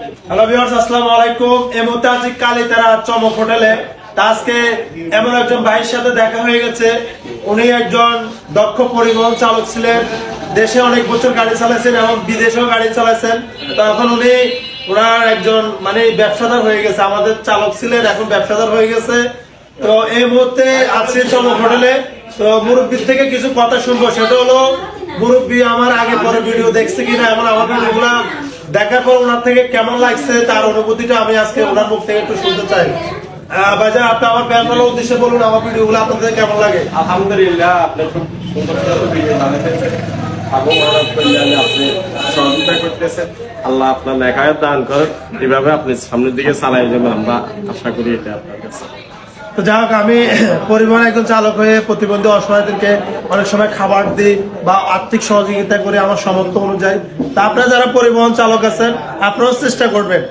Hello viewers, আসসালামু আলাইকুম। এই মুহূর্তে আছি কালীতারা চমক হোটেলে। তা আজকে এমন একজন ভাইয়ের সাথে দেখা হয়ে গেছে। উনি একজন দক্ষ পরিবহন চালক ছিলেন। দেশে অনেক বছর গাড়ি চালাইছেন এবং বিদেশেও গাড়ি চালাইছেন। তো এখন উনি ওনার একজন ব্যবসাদার হয়ে গেছে। আমাদের চালক ছিলেন, এখন ব্যবসাদার হয়ে গেছে। তো এই মুহূর্তে আছে চমক হোটেলে। তো মুরব্বীর থেকে কিছু কথা শুনবো। সেটা হলো, মুরব্বী আমার আগে পরে ভিডিও দেখছে কিনা এবং আমার ভিডিওগুলা দেখার পর ওনার থেকে কেমন লাগছে তার অনুভূতিটা আমি আজকে ওনার মুখ থেকে একটু শুনতে চাই। ভাইজান, আপনি আমার ব্যবসার উদ্দেশ্যে বলুন, আমার ভিডিওগুলো আপনাদের কেমন লাগে? আলহামদুলিল্লাহ, আপনি খুব সুন্দর সুন্দর ভিডিও বানাইতেছেন। আপনি সহযোগিতা করতেছেন। আল্লাহ আপনার নেখায় দান করেন। এভাবে আপনি সামনের দিকে চালাই যাবেন, আমরা আশা করি এটা আপনার কাছে। তো যাই হোক, আমি পরিবহন একজন চালক হয়ে প্রতিবন্ধী অসহায়দেরকে অনেক সময় খাবার দিই বা আর্থিক সহযোগিতা করি আমার সামর্থ্য অনুযায়ী। তা আপনারা যারা পরিবহন চালক আছেন, আপনারাও চেষ্টা করবেন